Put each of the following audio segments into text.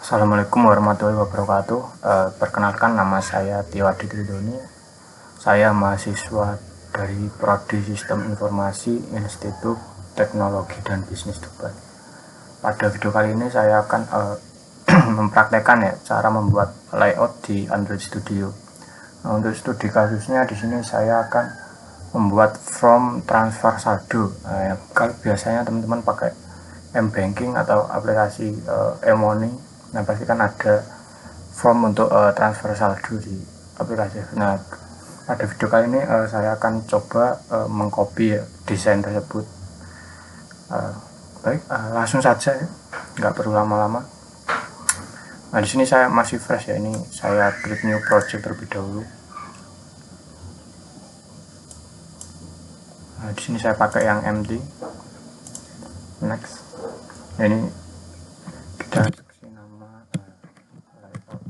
Assalamualaikum warahmatullahi wabarakatuh. Perkenalkan, nama saya Tio Adi Tridoni. Saya mahasiswa dari Prodi Sistem Informasi Institut Teknologi dan Bisnis Dubai. Pada video kali ini saya akan mempraktekkan cara membuat layout di Android Studio. Nah, untuk studi kasusnya di sini saya akan membuat form transfer saldo. Kalau biasanya teman-teman pakai M-Banking atau aplikasi e-money, nah pasti kan ada form untuk transfer saldo di aplikasi. Nah, pada video kali ini saya akan coba mengcopy desain tersebut. Baik, langsung saja, nggak perlu lama-lama. Nah, di sini saya masih fresh ya, ini saya create new project terlebih dahulu. Nah, di sini saya pakai yang empty. Next. Nah, ini kita kasih nama layout.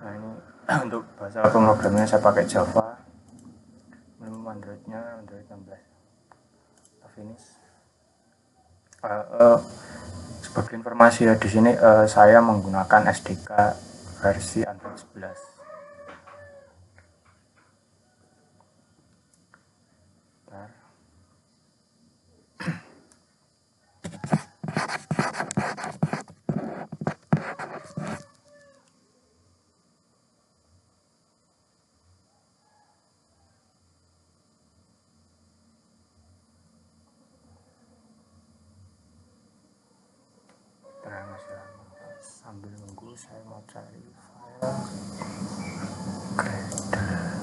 Nah, ini untuk bahasa pemrogramannya saya pakai Java. Belum Androidnya Android 16. Finish. Sebagai informasi ya, di sini saya menggunakan SDK versi Android 11. Masih lama. Sambil nunggu saya mau cari file Gradle.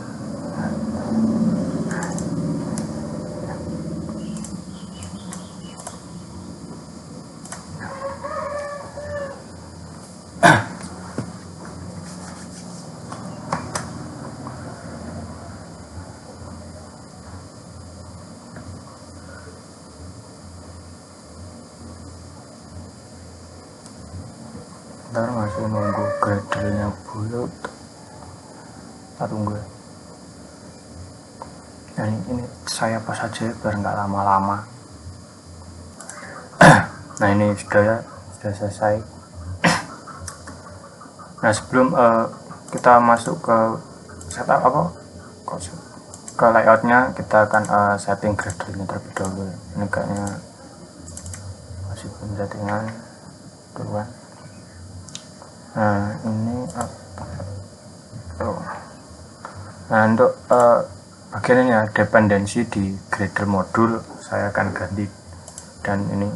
Ntar masih nunggu Gradle-nya bulut. Kita tunggu ya. Nah, ini saya pas aja biar nggak lama-lama. Nah, ini sudah selesai. Nah, sebelum kita masuk ke setup ke layoutnya, kita akan setting Gradle-nya terlebih dahulu. Ini kayaknya masih belum settingan duluan. Nah, ini nah, untuk bagian ini ya, dependensi di Gradle modul saya akan ganti. Dan ini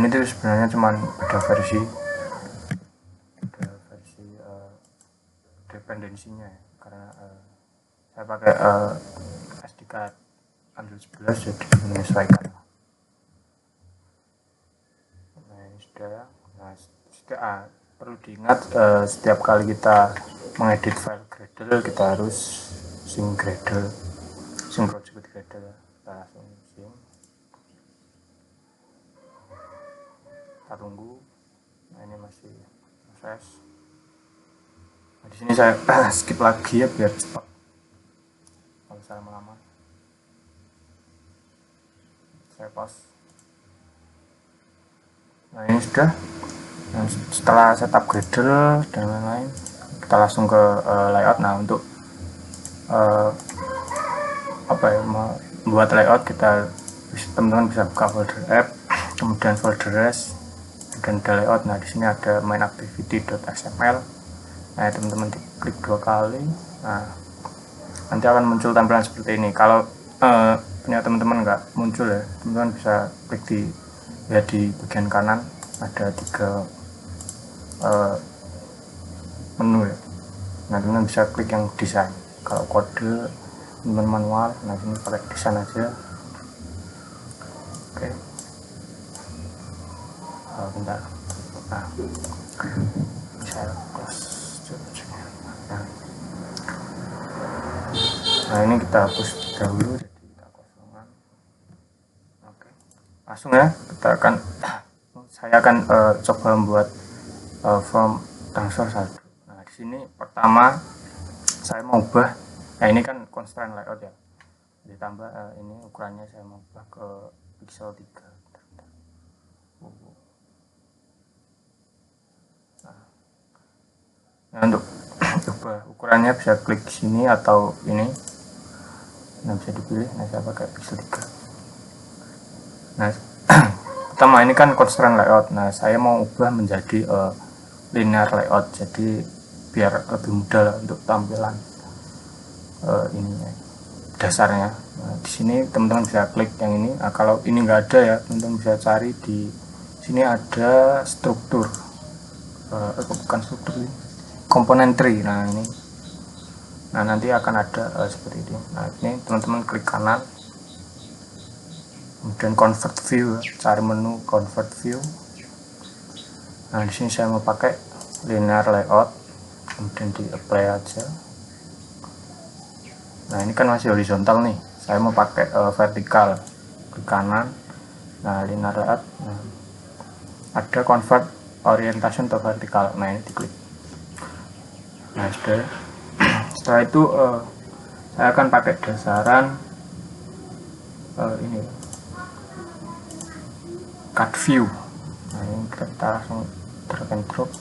tuh sebenarnya cuma beda versi dependensinya ya, karena saya pakai SDK Android 11 jadi menyesuaikan. Nah, ini sudah. Nah, perlu diingat setiap kali kita mengedit file Gradle kita harus sync Gradle, sync project with Gradle. Kita langsung sync. Kita tunggu. Nah, ini masih proses. Nah, di sini saya skip lagi ya biar cepat. Kalau saya lama-lama, saya pause. Nah, ini sudah. Nah, setelah setup Gradle dan lain-lain, kita langsung ke layout. Nah, untuk membuat layout, teman-teman bisa buka folder app, kemudian folder res, dan ada layout. Nah, di sini ada main activity.xml. Nah, teman-teman klik 2 kali. Nah, nanti akan muncul tampilan seperti ini. Kalau punya teman-teman nggak muncul ya, teman-teman bisa klik di bagian kanan ada 3 menu ya. Nah, teman-teman bisa klik yang desain. Kalau kode teman manual, nah ini pakai desain aja. Oke. Bentar. Nah, bisa close. Nah, ini kita hapus dahulu, jadi kita kosongan. Oke. Langsung ya, kita akan saya akan coba membuat form transfer saldo. Nah, di sini pertama saya mau ubah, nah ini kan constraint layout ya, ditambah ini ukurannya saya mau ubah ke pixel 3. Nah, untuk ubah ukurannya bisa klik sini atau ini, nah bisa dipilih. Nah, saya pakai pixel 3. Nah, pertama ini kan constraint layout. Nah, saya mau ubah menjadi linear layout, jadi biar lebih mudah untuk tampilan ininya, dasarnya. Nah, di sini teman-teman bisa klik yang ini. Nah, kalau ini nggak ada ya, teman-teman bisa cari di sini ada struktur, bukan struktur ini, komponen tree. Nah ini, nah nanti akan ada seperti ini. Nah ini teman-teman klik kanan, kemudian convert view, cari menu convert view. Nah di sini saya mau pakai linear layout, kemudian di apply aja. Nah ini kan masih horizontal nih, saya mau pakai vertikal, klik kanan. Nah linear layout, nah, ada convert orientation to vertikal. Nah ini diklik. Nah setelah itu saya akan pakai dasaran ini cut view. Nah ini kita langsung drag and drop.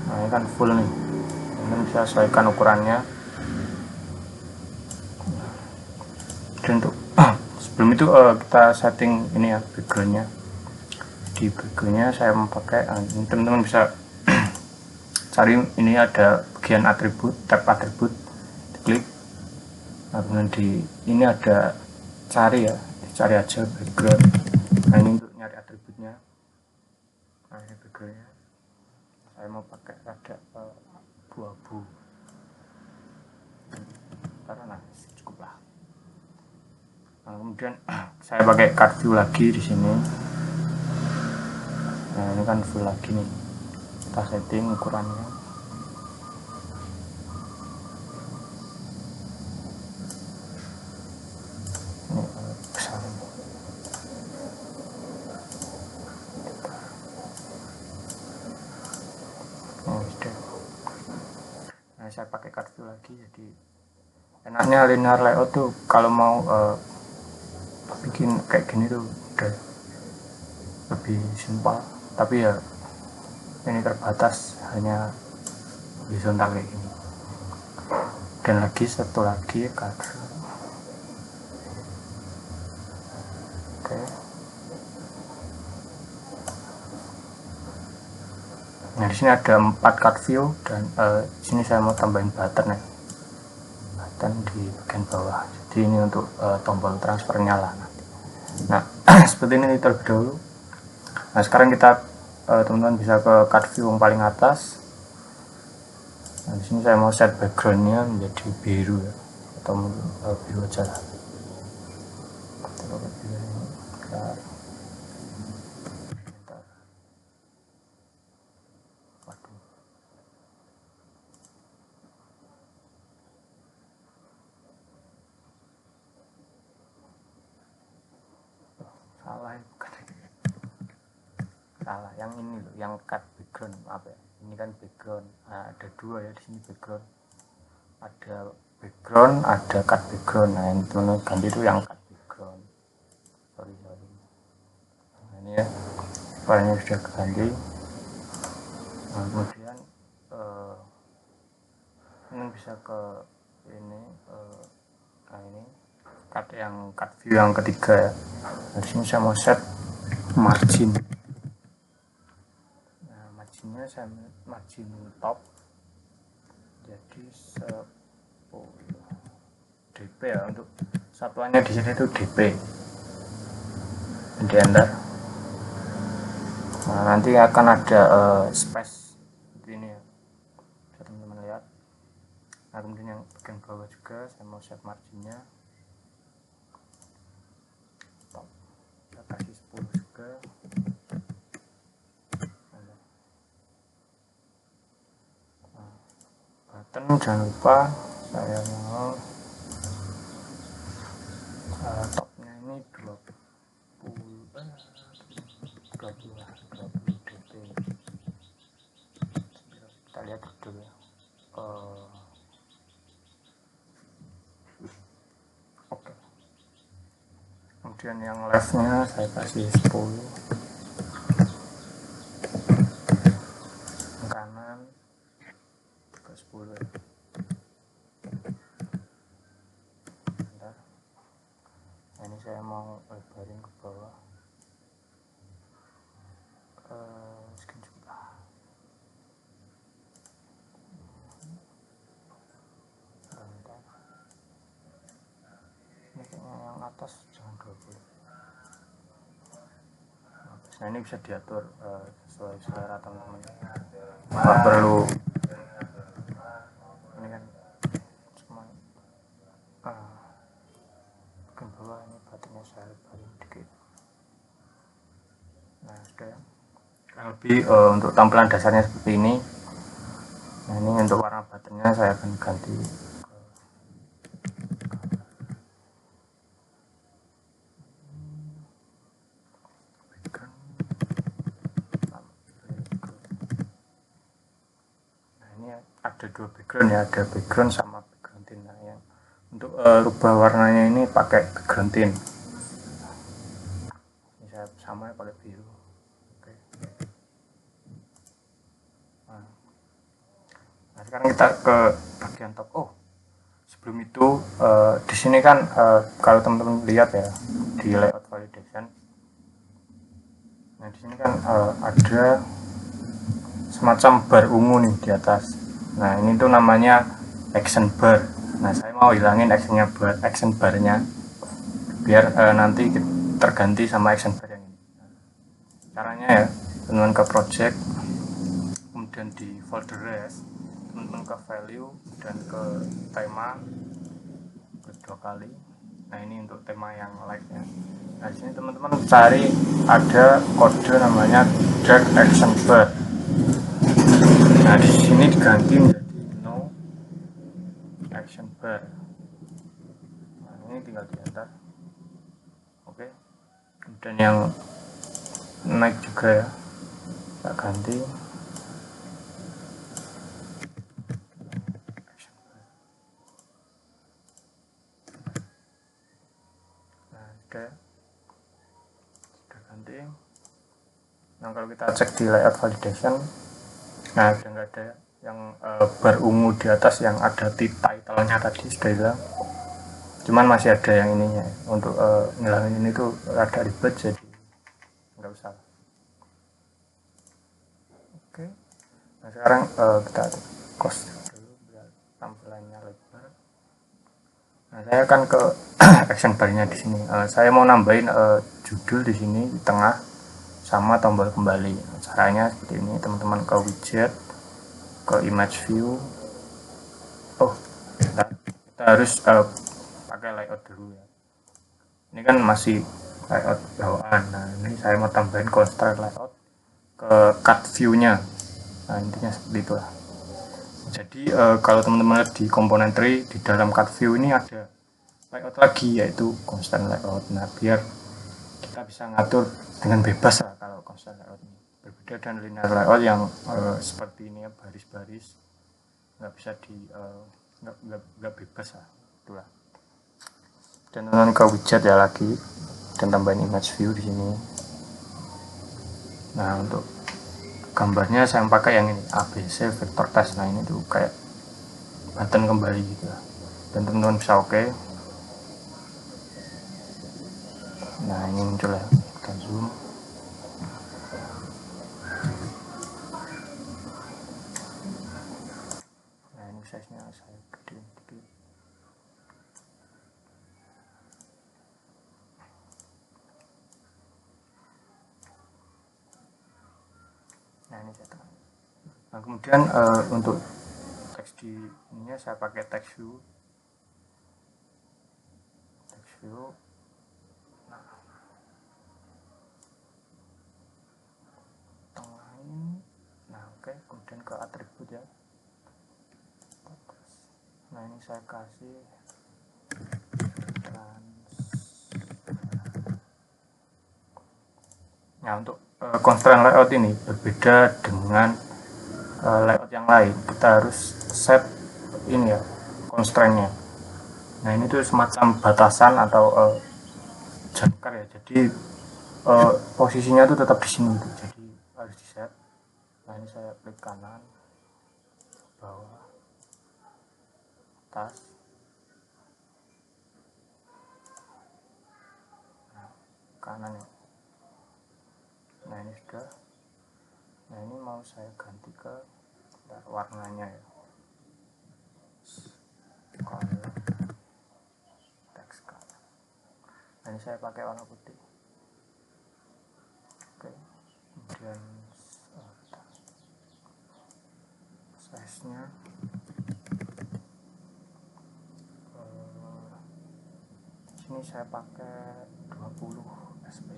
Nah ini kan full nih, ini bisa sesuaikan ukurannya. Dan untuk sebelum itu kita setting ini ya, backgroundnya. Di backgroundnya saya memakai ini, teman-teman bisa cari, ini ada bagian atribut, tab atribut, klik. Nah kemudian di ini ada cari ya, cari aja background. Nah ini untuk nyari atributnya. Nah ini backgroundnya, saya mau pakai ada abu-abu karena cukup lah. Nah, kemudian saya pakai card view lagi di sini. Nah ini kan full lagi nih, kita setting ukurannya. Ini besar ini. Nah saya pakai card view lagi, jadi enaknya linear layout tuh kalau mau bikin kayak gini tuh udah lebih simpel, tapi ya ini terbatas hanya horizontal kayak gini. Dan lagi satu lagi kader. Oke. Nah di sini ada 4 card view, dan di sini saya mau tambahin button ya, button di bagian bawah. Jadi ini untuk tombol transfernya lah nanti. Nah seperti ini terlebih dahulu. Nah sekarang kita teman-teman bisa ke card view yang paling atas. Nah di sini saya mau set backgroundnya menjadi biru ya, atau biru aja lah. Waduh. Salah ya, bukan. Salah, yang ini loh, yang cut background apa ya? Ini kan background. Nah, ada dua ya di sini background. Ada background, ada cut background. Nah, yang teman ganti itu yang cut background. Sorry. Nah, ini ya, warnanya sudah ganti. Nah, kemudian ini bisa ke ini, nah ini cut view yang ketiga ya. Nah, di sini saya mau set margin. Nah, marginnya saya margin top jadi 10 dp ya, untuk satuannya di sini itu dp. Di enter. Nah, nanti akan ada space seperti ini ya, bisa teman-teman lihat. Nah kemudian yang bagian bawah juga saya mau set marginnya top, kita kasih 10 juga. Button jangan lupa saya mau topnya ini 20. 20 dp. Kita lihat dulu ya. Oke. Kemudian yang leftnya saya kasih 10, yang kanan ke 10 ya. Bentar. Nah, ini saya mau lebarin ke bawah. Sekian juga. Bentar. Ini kayaknya yang atas jangan 20. Nah, ini bisa diatur sesuai selera teman-teman. Nggak perlu ini kan cuma ke bawah. Ini batinnya saya lebarin dikit. Nah, sudah ya. Lebih untuk tampilan dasarnya seperti ini. Nah, ini untuk warna batinnya saya akan ganti ada dua background ya, ada background sama background tint. Nah, yang untuk rubah warnanya ini pakai background tint. Ini saya sama pakai biru. Oke. Nah, sekarang kita ke bagian top. Sebelum itu di sini kan kalau teman-teman lihat ya di layout validation. Nah, di sini kan ada semacam bar ungu nih di atas. Nah, ini tuh namanya action bar. Nah, saya mau hilangin action barnya biar nanti terganti sama action bar yang ini. Caranya ya, teman-teman ke project, kemudian di folder res, teman-teman ke value dan ke tema kedua kali. Nah, ini untuk tema yang like-nya. Nah, di sini teman-teman cari ada kode namanya drag action bar. Nah, di sini diganti menjadi no action bar. Nah, ini tinggal diantar. Oke. Kemudian yang naik juga ya, kita ganti. Nah, sudah ganti. Nah, kalau kita cek di layout validation, nah sudah nggak ada yang bar ungu di atas yang ada title-nya tadi, sudah hilang. Cuman masih ada yang ininya. Untuk ngilangin ini tuh rada ribet, jadi nggak usah. Oke. Nah, sekarang kita close dulu biar tampilannya lebar. Nah, saya akan ke action bar-nya di sini. Saya mau nambahin judul di sini di tengah sama tombol kembali. Caranya seperti ini, teman-teman ke widget, ke image view. Kita harus pakai layout dulu ya. Ini kan masih layout bawaan. Nah, ini saya mau tambahin constraint layout ke cut view-nya. Nah, intinya seperti itu lah. Jadi kalau teman-teman lihat di komponen tree, di dalam cut view ini ada layout lagi, yaitu constant layout. Nah, biar kita bisa ngatur dengan bebas lah kalau constant layout ini. Berbeda dengan linear layout yang seperti ini ya, baris-baris, nggak bisa nggak bebas lah, itulah. Dan teman-teman ke widget ya lagi, dan tambahin image view di sini. Nah, untuk gambarnya saya pakai yang ini, ABC vector test. Nah, ini tuh kayak button kembali gitu ya. Dan teman-teman bisa oke. Nah, ini muncul ya, kita zoom. Nah, ini size-nya saya gedein dikit. Nah, ini saya tekan. Nah, kemudian untuk teks di ininya saya pakai text view. Nah, tengah ini. Nah, oke. Kemudian ke atribut ya. Nah, ini saya kasih Nah, untuk constraint layout ini berbeda dengan layout yang lain. Kita harus set ini ya, constraint-nya. Nah, ini tuh semacam batasan atau jangkar ya. Jadi posisinya tuh tetap di sini gitu. Jadi harus di set. Nah, ini saya klik kanan, bawah, atas. Nah, kanan ya. Nah, ini sudah. Nah, ini mau saya ganti ke warnanya ya. Color, text color. Nah, ini saya pakai warna putih. Oke. Kemudian size-nya sini saya pakai 20 sp.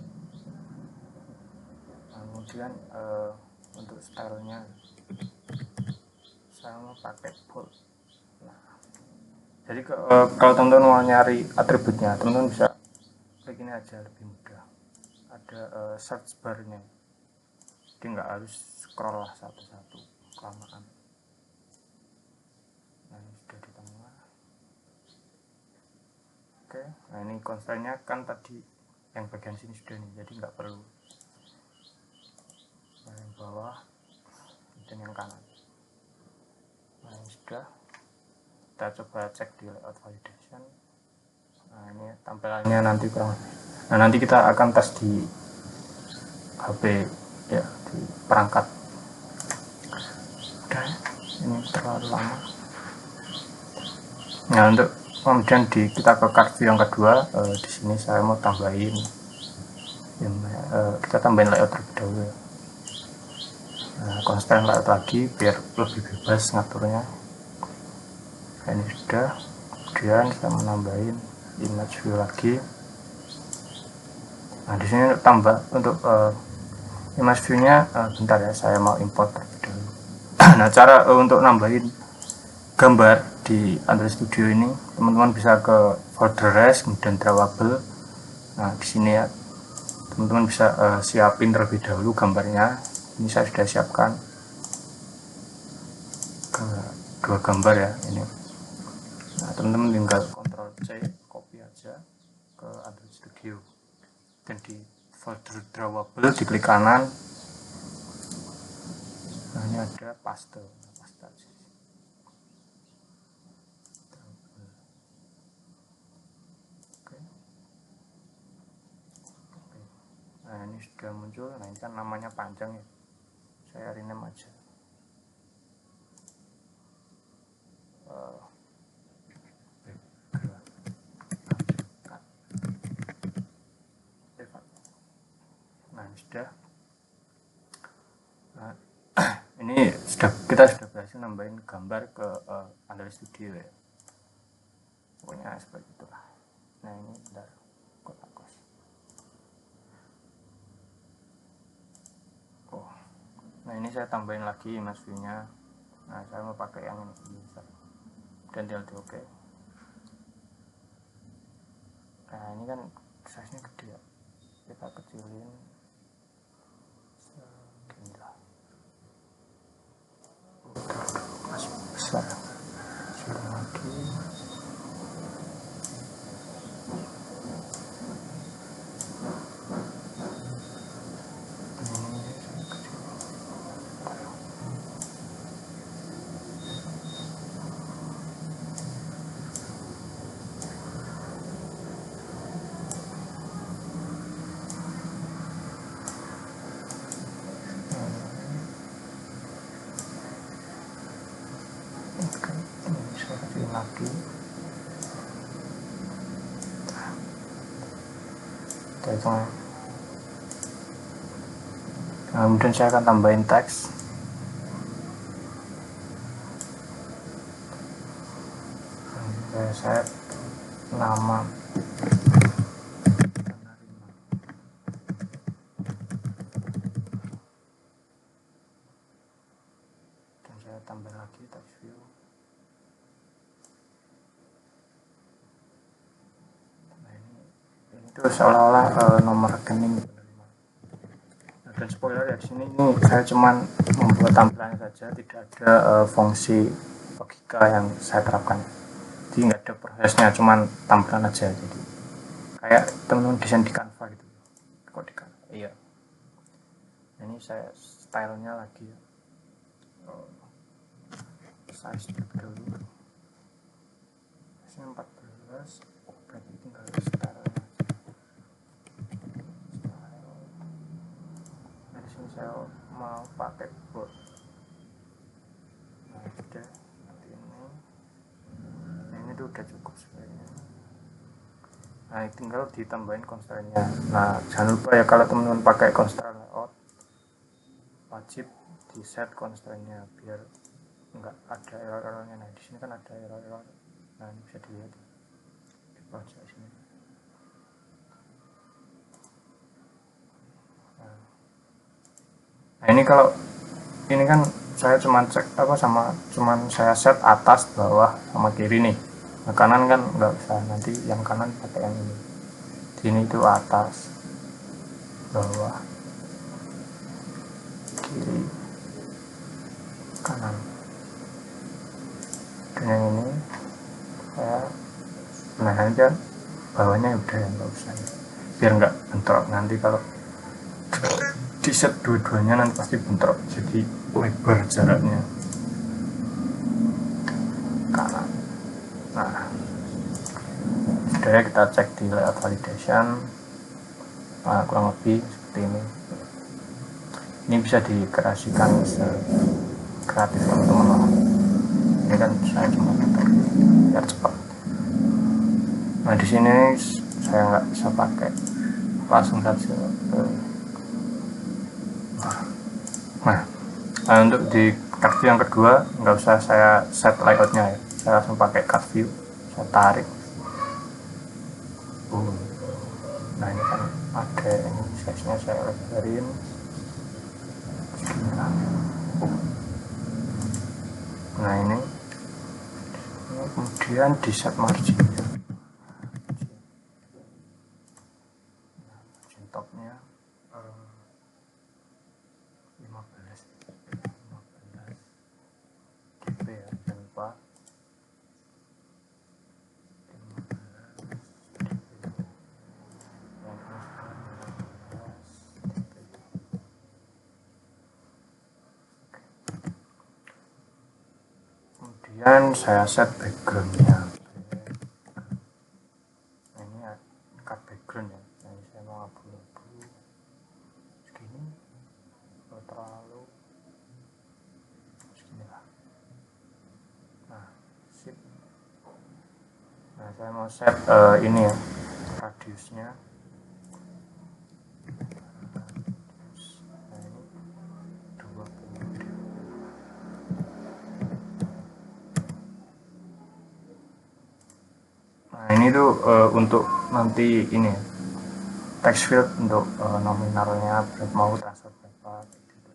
Nah, kemudian untuk stylenya saya mau pakai bold. Nah, jadi kalau teman-teman mau nyari atributnya, teman-teman bisa klik ini aja, lebih mudah. Ada search bar-nya, jadi nggak harus scroll lah satu-satu kelamaan. Nah, ini sudah di tengah. Oke, nah ini constraint-nya kan tadi yang bagian sini sudah nih, jadi nggak perlu. Nah, yang bawah dan yang kanan. Nah, ini sudah. Kita coba cek di layout validation. Nah, ini tampilannya nanti kurang. Nah, nanti kita akan tes di HP ya, di perangkat. Udah, ini terlalu lama. Nah, untuk kemudian kita ke card view yang kedua, di sini saya mau tambahin kita tambahin layout terlebih dahulu ya. Nah, constraint layout lagi biar lebih bebas ngaturnya. Nah, ini sudah. Kemudian saya menambahin image view lagi. Nah, di sini tambah untuk image view-nya bentar ya, saya mau import terlebih dahulu. Nah, cara untuk nambahin gambar di Android Studio ini, teman-teman bisa ke folder res, kemudian drawable. Nah, di sini ya, teman-teman bisa siapin terlebih dahulu gambarnya. Ini saya sudah siapkan ke 2 gambar ya ini. Nah, teman-teman tinggal Ctrl C, copy aja ke Android Studio. Dan di folder drawable diklik kanan. Nah, ini ada paste aja. Oke. Nah, ini sudah muncul. Nah, ini kan namanya panjang ya, saya rename aja nah, ini sudah. Nah, ini kita sudah berhasil nambahin gambar ke Android Studio ya, pokoknya seperti itulah. Nah, ini bentar, kotak kos. Oh, nah ini saya tambahin lagi image view-nya. Nah, saya mau pakai yang ini dan tinggal di OK. Nah, ini kan size-nya gede ya, kita kecilin segini lah. Masih besar, kecilin lagi. Lagi kemudian saya akan tambahin teks. Saya nama dan saya tambah lagi text view. Nah, ini itu seolah-olah nomor rekening. dan spoiler ya, di sini ini saya cuman membuat tampilannya saja, tidak ada fungsi logika yang saya terapkan, jadi nggak ada prosesnya, cuman tampilan aja. Jadi kayak teman-teman desain di Canva gitu. Kok di Canva? Iya. Ini saya stylenya lagi ya. Saya strip dulu. Ini 14. Berarti tinggal style. Nah, di sini saya mau pakai bold. Nah, udah seperti ini. Nah, ini tuh udah cukup sebenarnya. Nah, tinggal ditambahin constraint-nya. Nah, jangan lupa ya, kalau teman-teman pakai constraint layout, wajib di set constraint-nya biar enggak ada error-errornya. Nah, di sini kan ada error-error. Nah, ini bisa dilihat di project sini. Nah, ini kalau ini kan saya cuman cek cuman saya set atas, bawah, sama kiri nih. Nah, kanan kan nggak usah, nanti yang kanan pakai yang ini. Sini itu atas, bawah, kiri, kanan. Dan yang ini saya menahan aja bawahnya, udah yang nggak usah ya. Biar nggak bentrok, nanti kalau di set dua-duanya nanti pasti bentrok, jadi lebar jaraknya kanan. Nah, sudah ya, kita cek di layout validation. Nah, kurang lebih seperti ini. Ini bisa dikreasikan sekreatif teman-teman lah. Ini kan saya cuma biar cepat. Nah, di sini saya nggak bisa pakai, langsung saja. Nah, untuk di card view yang kedua nggak usah saya set layoutnya ya, saya langsung pakai card view, saya tarik. Nah, ini kan ada ini size-nya, saya lebarin. Nah, ini kemudian di set marginnya, margin topnya 15 dp ya, jangan lupa. Kemudian saya set backgroundnya. Nah, ini cut background ya. Nah, ini saya mau abu-abu segini, kalau terlalu segini lah. Nah, sip. Nah, saya mau set ini ya, radiusnya. Nah, ini 20. Nah, ini tuh untuk nanti ini ya, text field untuk nominalnya mau transfer berapa gitu.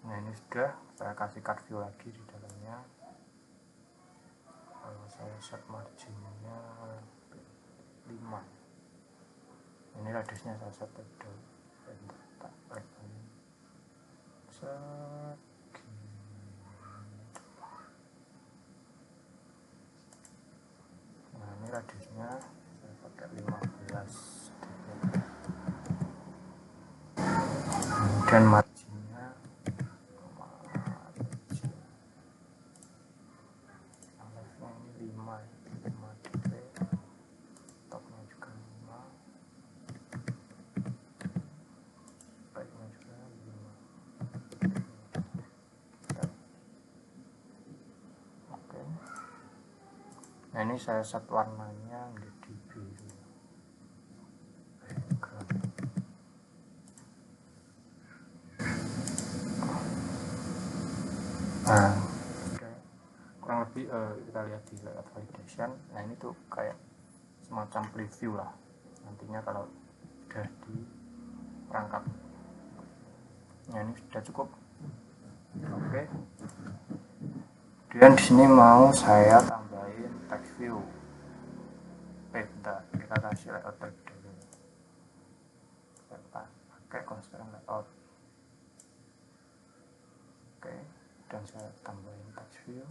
Nah, ini sudah saya kasih card view lagi di dalamnya. Saya set marginnya 5. Ini radiusnya saya set double, tak lebarin segini. Nah, ini radiusnya saya pakai 15. Kemudian marginnya ini 5 dp, topnya juga 5, baiknya juga 5. Oke. Nah, ini saya set warnanya menjadi biru. Nah, kurang lebih kita lihat di layout validation. Nah, ini tuh kayak semacam preview lah nantinya kalau sudah di perangkat. Nah, ini sudah cukup. Oke. Kemudian di sini mau saya tambahin text view. Bentar, kita kasih layout terlebih dulu. Bentar, pakai constraint layout. Oke, dan saya tambahin text view.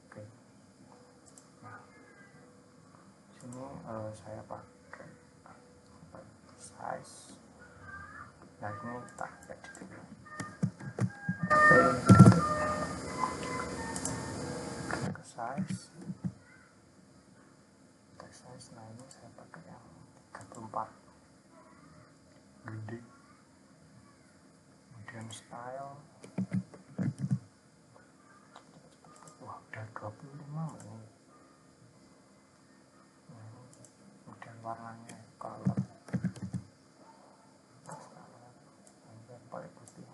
Oke, nah sini saya pakai size. Nah ini tak edit dulu. Ke size, text size. Nah ini saya pakai yang 34 gede. Kemudian style, wah udah 25 menit. Kemudian warnanya color, paling putih.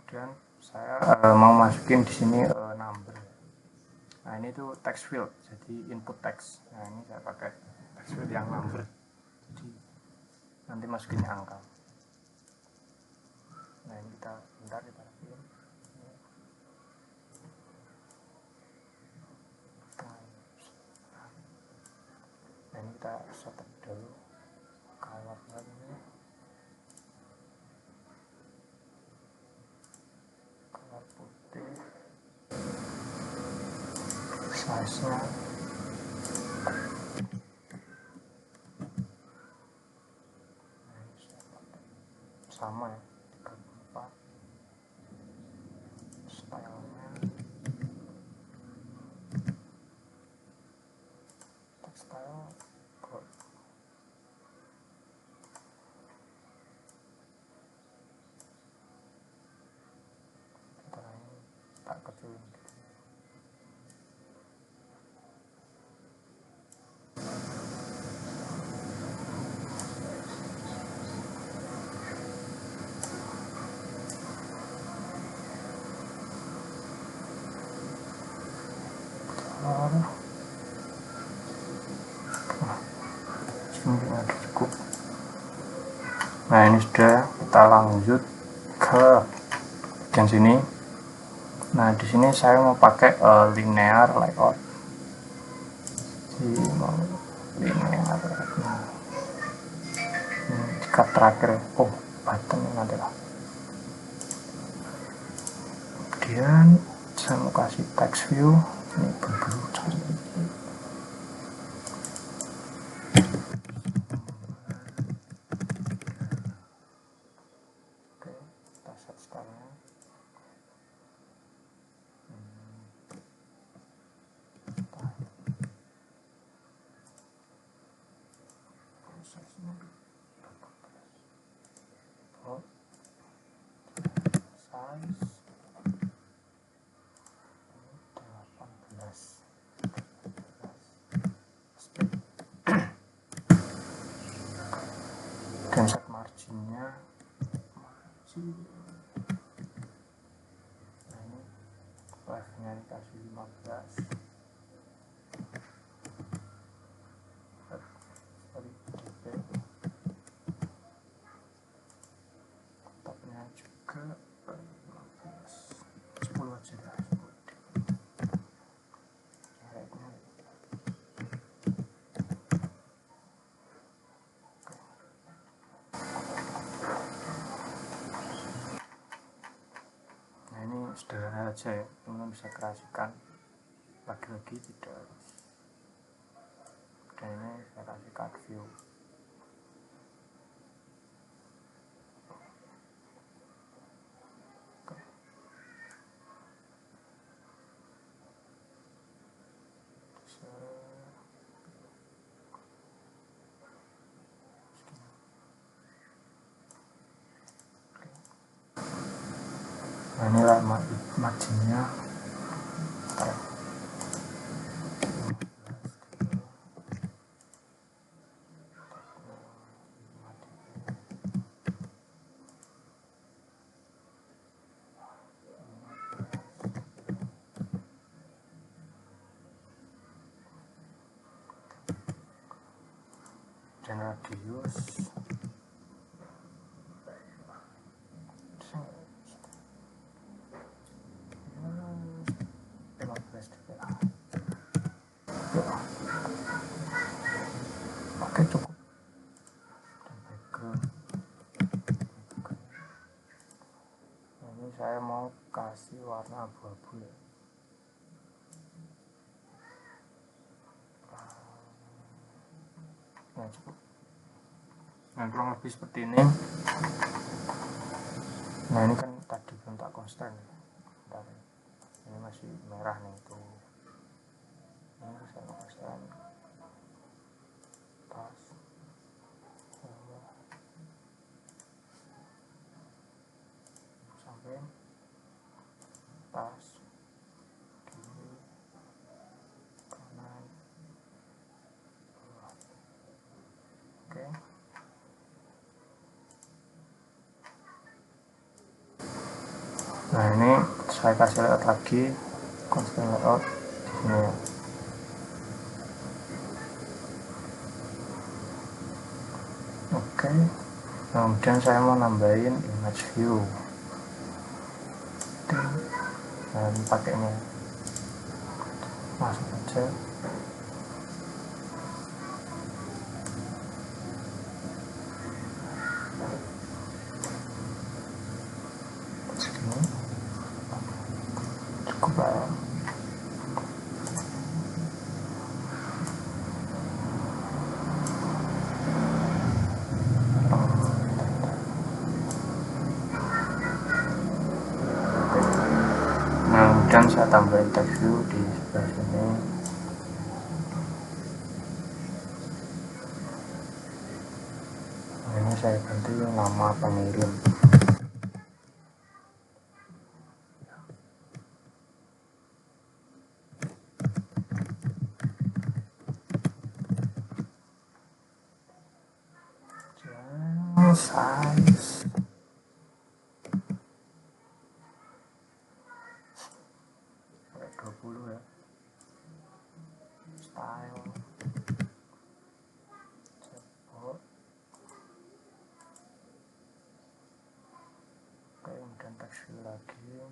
Kemudian saya mau masukin di sini number. Nah ini tuh text field, jadi input text. Nah ini saya pakai text field yang number, jadi nanti masukinnya angka. Nah ini kita bentar kita rapiin. Nah ini kita setup dulu colornya ini, color putih, size nya sama ya, 34. Stylenya text style bold. Tak kecilin. Cukup. Nah ini sudah, kita lanjut ke bagian sini. Nah di sini saya mau pakai linear layout. Linear. Nah, jika terakhir, oh button nanti lah. Kemudian saya mau kasih text view ini berburu. Oke, kita set stylenya. Dan set marginnya, nah ini levelnya dikasih 15. Topnya juga 15, 10 aja lah. Nah ini sederhana aja ya, teman-teman bisa kreasikan, lagi-lagi tidak harus. Dan ini saya kasih card view. Nah inilah marginnya. Dan radius 15 juga. cukup. Nah, kurang lebih seperti ini. Nah, ini kan tadi belum tak konstan. Bentar. Ini masih merah nih tuh. Ini saya konstan. Tas. Sampai tas. Kiri. Kanan. Oke. Nah, ini saya kasih layout lagi, constant layout di sini ya. Oke. Kemudian saya mau nambahin image view. Dan pakainya masuk aja. Segini cukup lah ya. Nah, kemudian saya tambahin text view di sebelah sini. Nah, ini saya ganti nama pengirim. Size kayak 20 ya. Style chatbot. Oke, kemudian text view lagi.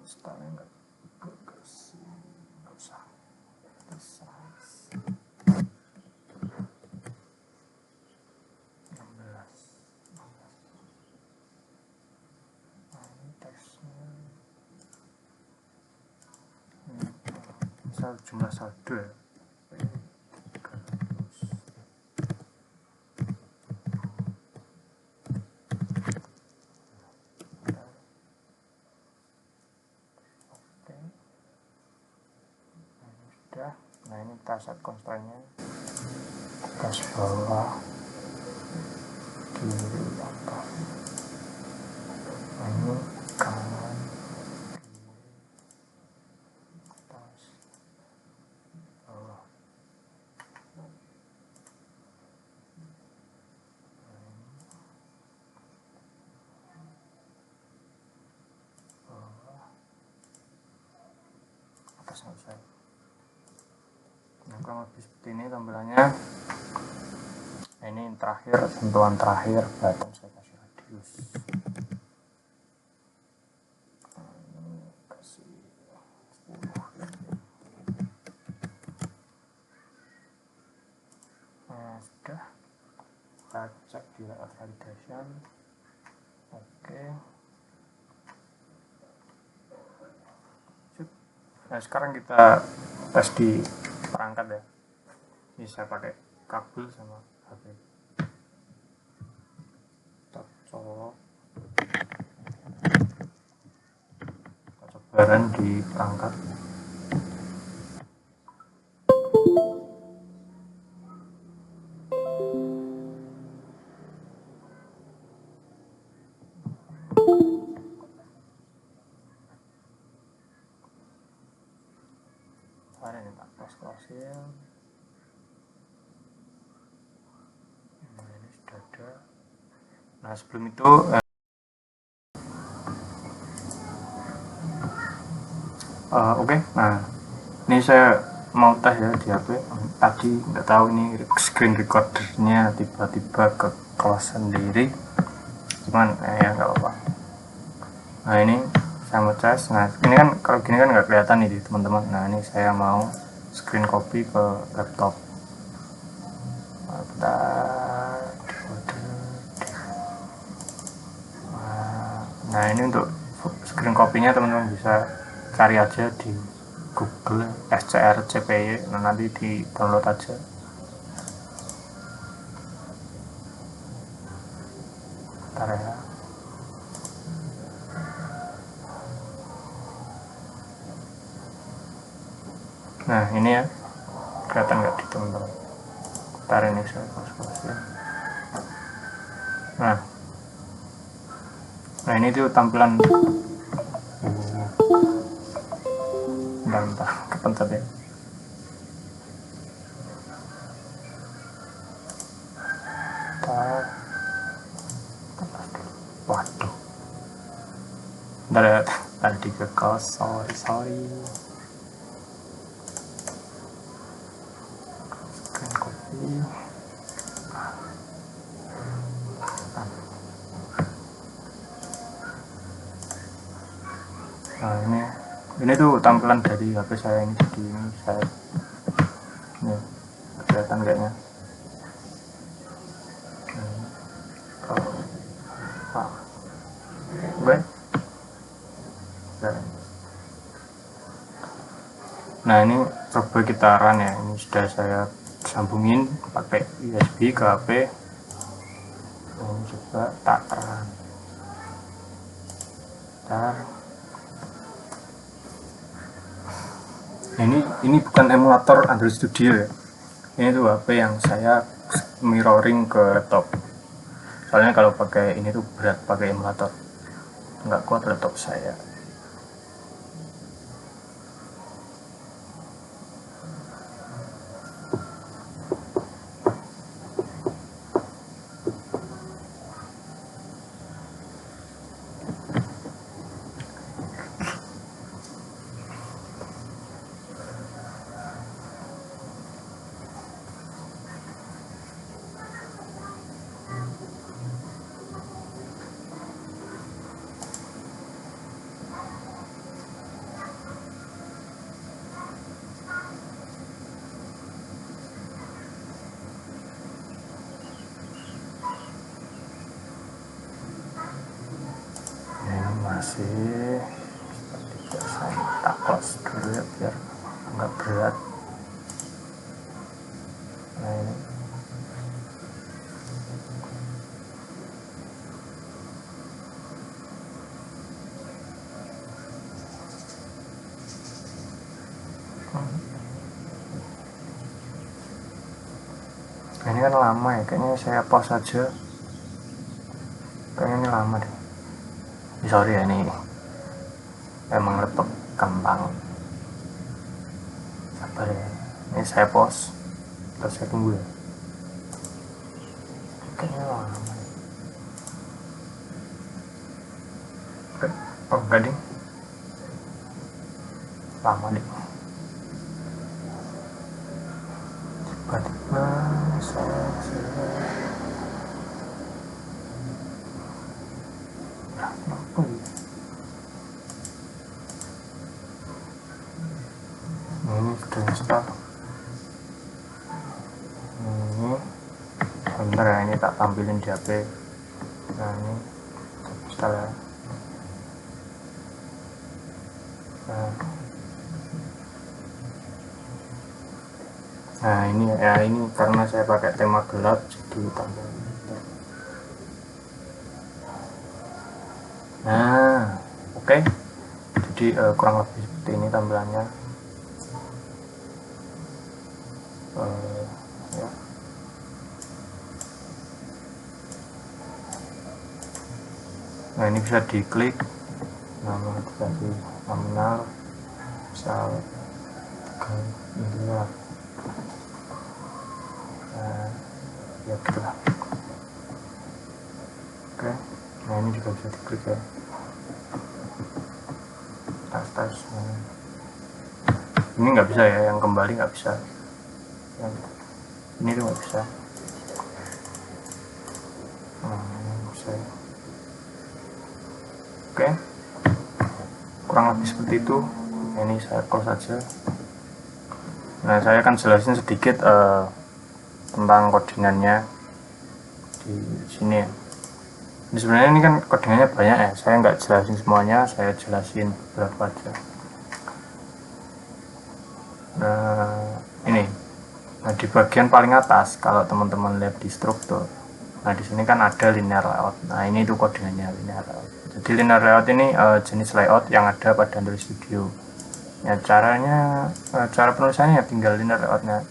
Style enggak bagus, enggak usah. Size 16. Nah, ini teksnya misal jumlah saldo ya. Nah, ini kita set constraint-nya, atas bawah kiri atas. Nah, ini kanan kiri atas bawah. Bawah atas selesai. Nah, kurang lebih seperti ini tampilannya. Nah, ini terakhir, sentuhan terakhir, button saya kasih radius. Ini kasih 10. Nah, sudah. Kita cek di layout validation. Oke. Nah, sekarang kita tes di perangkat ya. Ini saya pakai kabel sama HP. Kita colok, kita cobaran di perangkat. Ini tak close-in. Nah, ini sudah ada. Nah, sebelum itu oke. Nah, ini saya mau tes ya di HP. Tadi nggak tahu ini screen recordernya tiba-tiba ke close sendiri, cuman ya nggak apa-apa. Nah, ini saya mau tes. Nah, ini kan kalau gini kan nggak kelihatan nih teman-teman. Nah, ini saya mau screen copy ke laptop. Nah, ini untuk screen copy-nya teman-teman bisa cari aja di Google SCRCPY. Nah, nanti di download aja. Bentar ya. Nah, ini ya, kelihatan nggak di teman-teman? Bentar, ini saya close ya. Nah, ini tuh tampilan. Bentar, kepencet ya. Waduh, bentar ya, tadi ke close, sorry. Screen copy. Nah, ini tuh tampilan dari HP saya ini. Jadi ini saya ini kelihatan kayaknya. Oke. Nah, ini coba kita run ya. Ini sudah saya sambungin pakai USB ke HP. Ini coba tak run. Bentar. Ini bukan emulator Android Studio ya. Ini tuh HP yang saya mirroring ke laptop. Soalnya kalau pakai ini tuh berat pakai emulator, nggak kuat laptop saya. Masih seperti biasa, tak close dulu ya biar nggak berat. Nah, ini kan lama ya, kayaknya saya pause aja. Kayaknya ini lama deh. Sorry ya, ini emang laptop gampang. Sabar ya, ini saya pause terus saya tunggu ya. Kayaknya lama. Oh enggak deh, lama deh. Tiba-tiba saya ini sudah install. Ini bentar ya, ini tak tampilin di HP. Nah, ini install ya. Nah, ini ya, ini karena saya pakai tema gelap jadi tampilin. Nah, oke. Jadi kurang lebih seperti ini tampilannya. Ya. Nah, ini bisa diklik nama aplikasi nominal, misal miliar. Nah, ya gitulah. Oke. Nah, ini juga bisa diklik ya. Tas. Ini nggak bisa ya, yang kembali nggak bisa. Yang ini tuh nggak bisa. Ini bisa ya. Oke, kurang lebih seperti itu. Ini saya close saja. Nah, saya akan jelasin sedikit tentang codingannya di sini ya. Ini sebenarnya ini kan codingannya banyak ya, saya nggak jelasin semuanya, saya jelasin beberapa aja. Nah, ini. Nah, di bagian paling atas kalau teman-teman lihat di struktur. Nah, di sini kan ada linear layout. Nah, ini itu kodenya linear layout. Jadi linear layout ini jenis layout yang ada pada Android Studio. Ya, cara penulisannya ya tinggal linear layoutnya.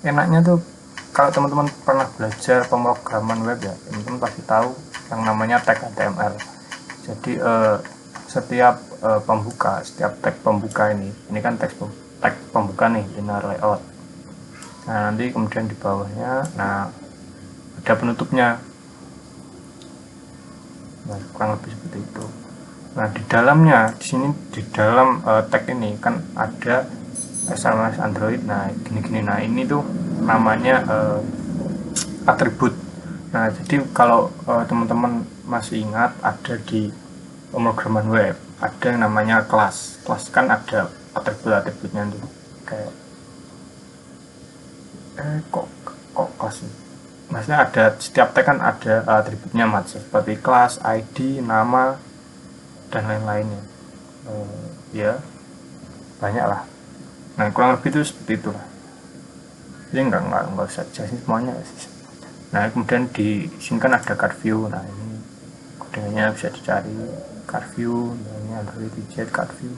Enaknya tuh kalau teman-teman pernah belajar pemrograman web ya, teman-teman pasti tahu yang namanya tag HTML. Jadi setiap tag pembuka ini kan tag pembuka nih linear layout. Nah, nanti kemudian di bawahnya, nah ada penutupnya. Nah, kurang lebih seperti itu. Nah, di dalamnya, di sini di dalam tag ini kan ada SMS Android. Nah, gini-gini. Nah, ini tuh namanya atribut. Nah, jadi kalau teman-teman masih ingat ada di pemrograman web ada yang namanya kelas. Kelas kan ada atribut-atributnya tuh. Kayak kok kelas ini. Maksudnya ada setiap tag kan ada atributnya seperti kelas, ID, nama, dan lain-lainnya. Ya banyak lah. Nah, kurang lebih itu seperti itulah. Jadi nggak usah jelasin semuanya sih. Nah, kemudian di sini kan ada card view. Nah, ini kodenya bisa dicari card view. Nah, ini Android widget card view.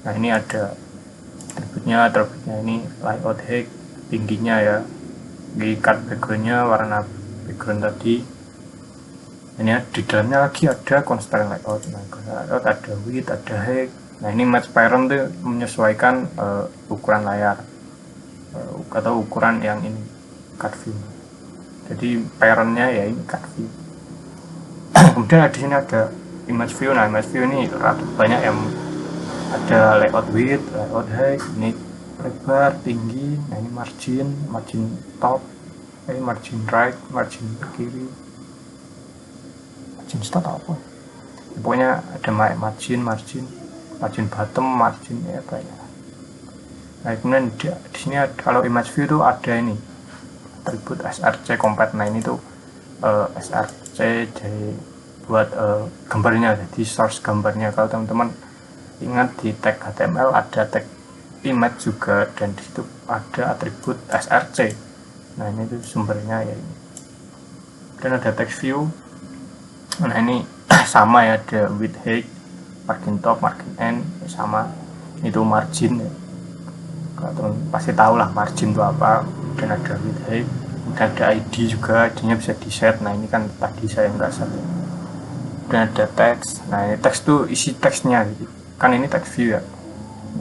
Nah, ini ada atributnya ini layout height, tingginya ya, di card backgroundnya warna background tadi. Ini di dalamnya lagi ada constraint layout. Nah, constraint layout ada width, ada height. Nah, ini match parent tuh menyesuaikan ukuran layar atau ukuran yang ini card view. Jadi parentnya ya ini card view. Kemudian di sini ada image view. Nah, image view ini banyak yang ada layout width, layout height, ini lebar, tinggi. Nah, ini margin top, ini margin right, margin kiri, margin start apa? Pokoknya ada margin bottom, margin ya banyak. Nah, kemudian di sini kalau image view tuh ada ini atribut src compact. Nah, ini tuh src jadi buat gambarnya, jadi source gambarnya. Kalau teman-teman ingat di tag HTML ada tag image juga, dan di situ ada atribut src. Nah, ini tuh sumbernya ya ini. Dan ada text view. Nah, ini sama ya, ada width, height, margin top, margin end sama. Itu margin ya. Kalau teman pasti tahu lah margin itu apa. Dan ada width, height, dan ada ID juga, ID-nya bisa di set. Nah, ini kan tadi saya nggak set. Dan ada teks. Nah, ini teks tuh isi teksnya gitu. Kan ini text view ya.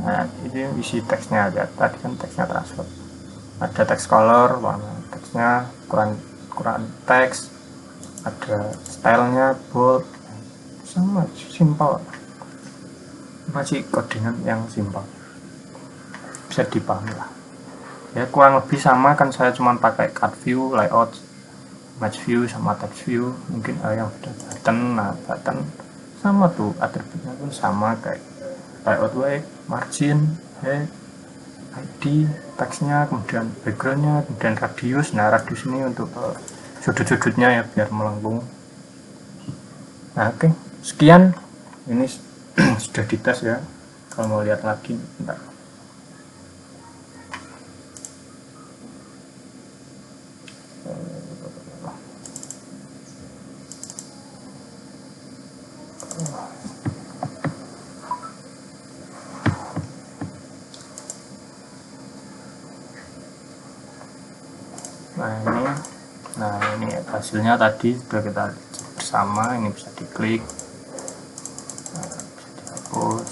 Nah, ini isi teksnya ya. Tadi kan teksnya transfer. Ada text color, warna teksnya, ukuran teks, ada stylenya, bold, sama simple. Masih codingan yang simple, bisa dipahami lah ya. Kurang lebih sama kan, saya cuma pakai card view, layout, image view, sama text view. Mungkin yang beda button. Nah, button sama tuh, atributnya pun sama kayak layout way, margin, height, ID, teksnya, kemudian backgroundnya, kemudian radius. Nah, radius ini untuk sudut-sudutnya ya, biar melengkung. Nah, oke, sekian. Ini sudah dites ya. Kalau mau lihat lagi, bentar. Nah ini hasilnya tadi sudah kita cek bersama. Ini bisa diklik, nah, bisa dihapus.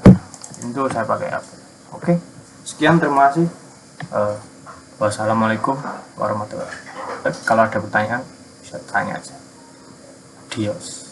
Nah, itu saya pakai apa? Oke, sekian, terima kasih. Wassalamualaikum warahmatullahi wabarakatuh. Kalau ada pertanyaan bisa tanya aja. Adios.